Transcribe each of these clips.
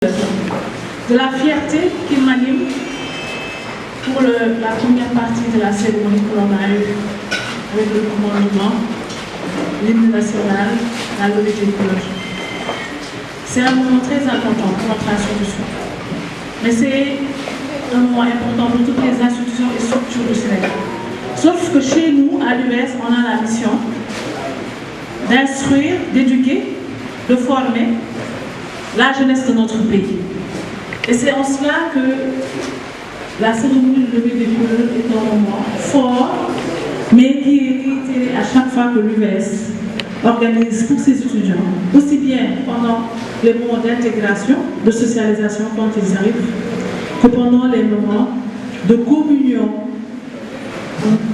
de la fierté qui m'anime pour la première partie de la cérémonie que l'on a eue avec le commandement, l'hymne national, la levée des couleurs. C'est un moment très important pour notre institution. Mais c'est un moment important pour toutes les institutions et structures du Sénégal. Sauf que chez nous, à l'US, on a la mission d'instruire, d'éduquer, de former la jeunesse de notre pays. Et c'est en cela que la cérémonie de levée des couleurs est un moment fort, mais qui est réitéré à chaque fois que l'US organise pour ses étudiants, aussi bien pendant les moments d'intégration, de socialisation quand ils arrivent, que pendant les moments de communion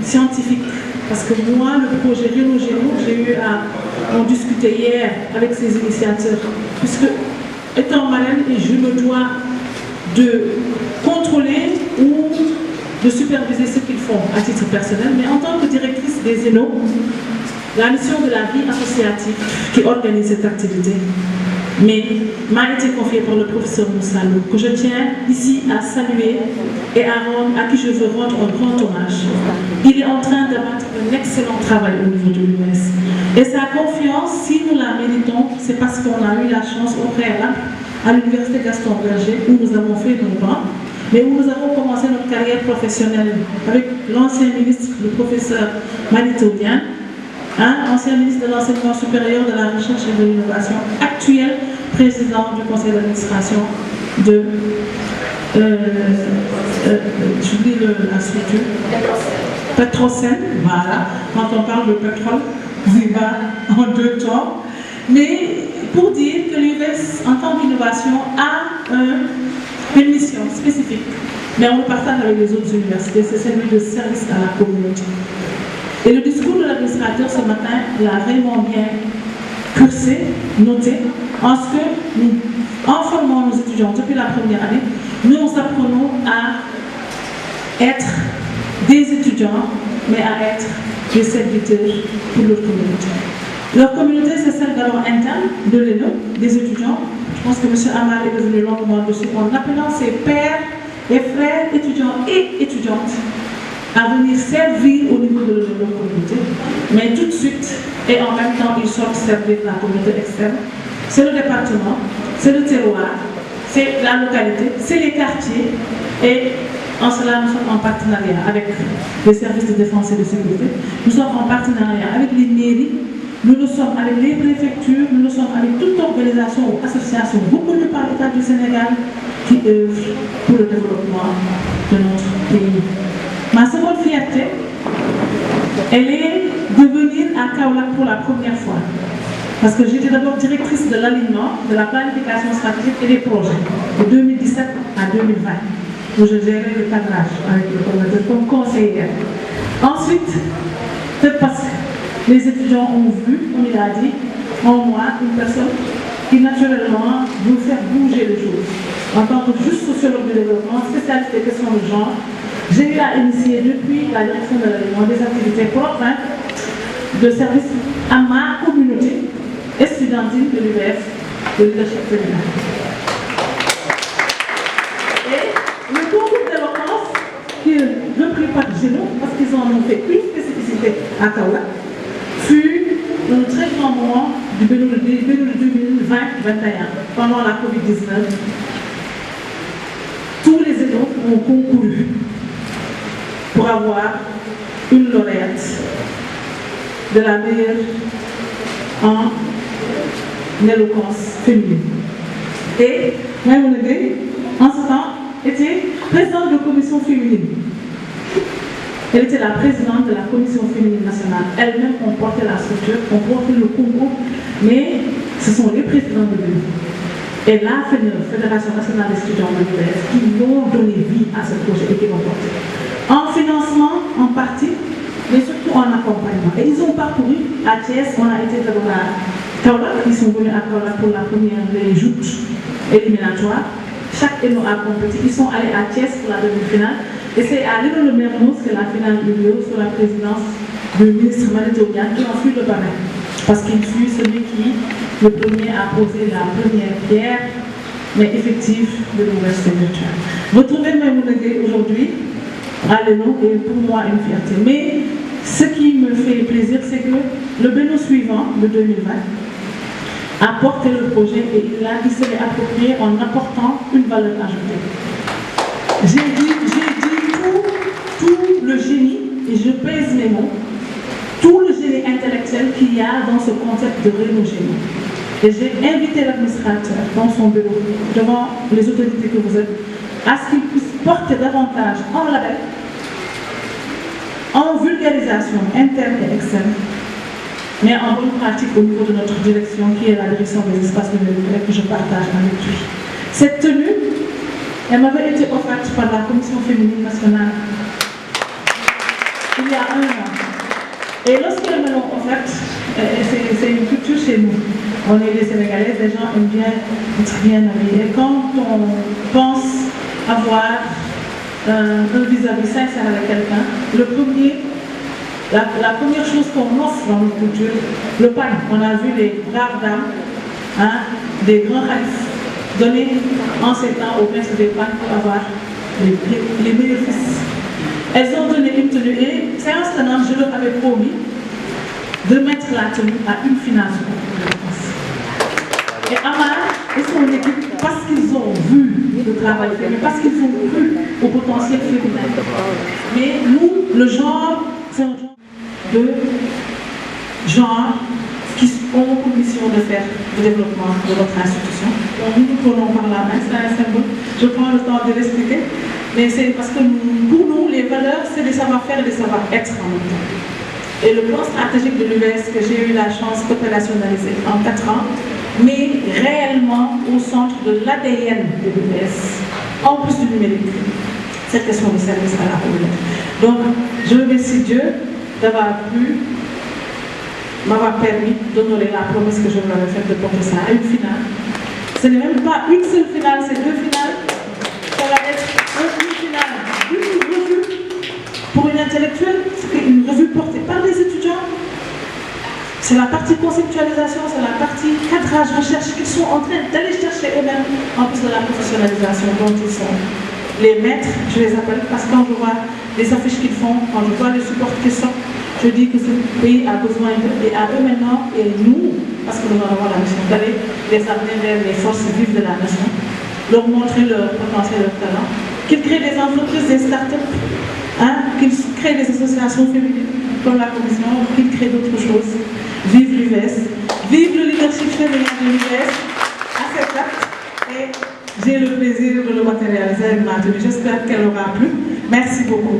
scientifique. Parce que moi, le projet Réno Géno, j'ai eu à en discuter hier avec ses initiateurs, puisque étant marraine, je me dois de contrôler ou de superviser ce qu'ils font à titre personnel, mais en tant que directrice des ENO, la mission de la vie associative qui organise cette activité m'a été confiée par le professeur Moussa Lo, que je tiens ici à saluer et à qui je veux rendre un grand hommage. Il est en train d'abattre un excellent travail au niveau de l'US. Et sa confiance, si nous la méritons, c'est parce qu'on a eu la chance au préalable à l'université Gaston Berger, où nous avons fait nos bancs, mais où nous avons commencé notre carrière professionnelle avec l'ancien ministre, le professeur Manito Diane, ancien ministre de l'Enseignement supérieur, de la Recherche et de l'Innovation, actuel président du conseil d'administration de, j'oublie la structure, Petrosen, voilà, quand on parle de pétrole, on y va en deux temps, mais pour dire que l'US, en tant qu'innovation, a une mission spécifique, mais on le partage avec les autres universités, c'est celui de service à la communauté. Et le discours de l'administrateur ce matin l'a vraiment bien cursé, noté, en ce que nous, en formant nos étudiants depuis la première année, nous apprenons à être des étudiants, mais à être des serviteurs pour leur communauté. Leur communauté, c'est celle d'abord interne de l'ENO, des étudiants. Je pense que M. Amar est devenu longuement dessus en appelant ses pères et frères, étudiants et étudiantes, à venir servir au niveau de leur communauté, mais tout de suite, et en même temps, ils sortent servir la communauté externe. C'est le département, c'est le terroir, c'est la localité, c'est les quartiers, et en cela, nous sommes en partenariat avec les services de défense et de sécurité, nous sommes en partenariat avec les mairies, nous le sommes avec les préfectures, nous le sommes avec toute organisation ou association reconnue par l'État du Sénégal qui œuvre pour le développement de notre pays. Ma seconde fierté, elle est de venir à Kaolack pour la première fois. Parce que j'étais d'abord directrice de l'alignement, de la planification stratégique et des projets, de 2017 à 2020, où je gérais le cadrage avec le coordinateur comme conseillère. Ensuite, peut-être parce que les étudiants ont vu, on y a dit, en moi, une personne qui naturellement veut faire bouger les choses. En tant que juste sociologue de développement, spécialiste des questions de genre, j'ai eu à initier depuis la direction de l'alignement des activités propres de service à ma communauté estudiantine de l'UVF, de leadership féminin. Et le concours d'éloquence, qui est repris par Géno, parce qu'ils en ont fait une spécificité à Kaolack, fut un très grand moment du début de 2020-2021, pendant la Covid-19. Tous les élèves ont concouru pour avoir une lauréate de la meilleure en éloquence féminine. Et Maïmouna Gueye, en ce temps, était présidente de commission féminine. Elle était la présidente de la commission féminine nationale. Elle-même, on portait la structure, on portait le concours, mais ce sont les présidents de l'UE et la Fédération nationale des étudiants de l'US qui ont donné vie à ce projet et qui l'ont porté. En financement, en partie, mais surtout en accompagnement. Et ils ont parcouru à Thiès, on a été d'abord à Kaolack, ils sont venus à Kaolack pour la première des joutes éliminatoires. Chaque ENO a compétit, ils sont allés à Thiès pour la demi-finale. Et c'est à l'île de Mermoz que la finale eut lieu sous la présidence du ministre Manito Diane qui en fut le parrain. Parce qu'il fut celui qui, le premier, a posé la première pierre mais effective de l'université virtuelle. Retrouver Maïmouna aujourd'hui à Lénon est pour moi une fierté. Mais ce qui me fait plaisir, c'est que le Bénin suivant, le 2020, a porté le projet et il se l'est approprié en apportant une valeur ajoutée. J'ai dit tout le génie, et je pèse mes mots, tout le génie intellectuel qu'il y a dans ce concept de rénogénie. Et j'ai invité l'administrateur dans son bureau, devant les autorités que vous êtes, à ce qu'il puisse porter davantage en label, en vulgarisation interne et externe, mais en bonne pratique au niveau de notre direction, qui est la direction des espaces numériques que je partage avec lui. Cette tenue, elle m'avait été offerte par la Commission féminine nationale il y a 1 an. Et lorsqu'elles me l'ont offerte, c'est une culture chez nous. On est des Sénégalais, les gens aiment bien être bien habillés. Quand on pense avoir un vis-à-vis sincère avec quelqu'un, la première chose qu'on offre dans notre culture, le pagne. On a vu les braves dames, des grands khalifs, donner en ces temps au prince des pagnes pour avoir les meilleurs fils. Elles ont donné une tenue et, séance tenante, je leur avais promis de mettre la tenue à une finale. Et Amar et son équipe, parce qu'ils ont vu le travail féminin, parce qu'ils ont cru au potentiel féminin. Mais nous, le genre, c'est un genre qui ont pour mission de faire le développement de notre institution. Donc nous nous prenons par la main, c'est un symbole. Je prends le temps de l'expliquer, mais c'est parce que pour nous, les valeurs, c'est des savoir-faire et des savoir-être en même temps. Et le plan stratégique de l'UVS que j'ai eu la chance d'opérationnaliser en 4 ans, mais réellement au centre de l'ADN de l'UVS, en plus du numérique, cette question de service à la communauté. Donc, je remercie Dieu m'avoir permis d'honorer la promesse que je vous avais faite de porter ça à une finale. Ce n'est même pas une seule finale, c'est 2 finales. Ça va être une finale, une revue pour une intellectuelle, c'est une revue portée par des étudiants. C'est la partie conceptualisation, c'est la partie cadrage, recherche qu'ils sont en train d'aller chercher eux-mêmes, en plus de la professionnalisation dont ils sont les maîtres, je les appelle, parce que quand je vois les affiches qu'ils font, quand je vois les supports qu'ils sortent, je dis que ce pays a besoin d'eux, et à eux maintenant, et nous, parce que nous en avons la mission d'aller les amener vers les forces vives de la nation, leur montrer leur potentiel, leur talent, qu'ils créent des entreprises, des start-up, qu'ils créent des associations féminines, comme la commission, qu'ils créent d'autres choses. Vive l'UVS, vive le leadership féminin de l'UVS, à cette date, et j'ai le plaisir de le matérialiser avec ma tenue. J'espère qu'elle aura plu. Merci beaucoup.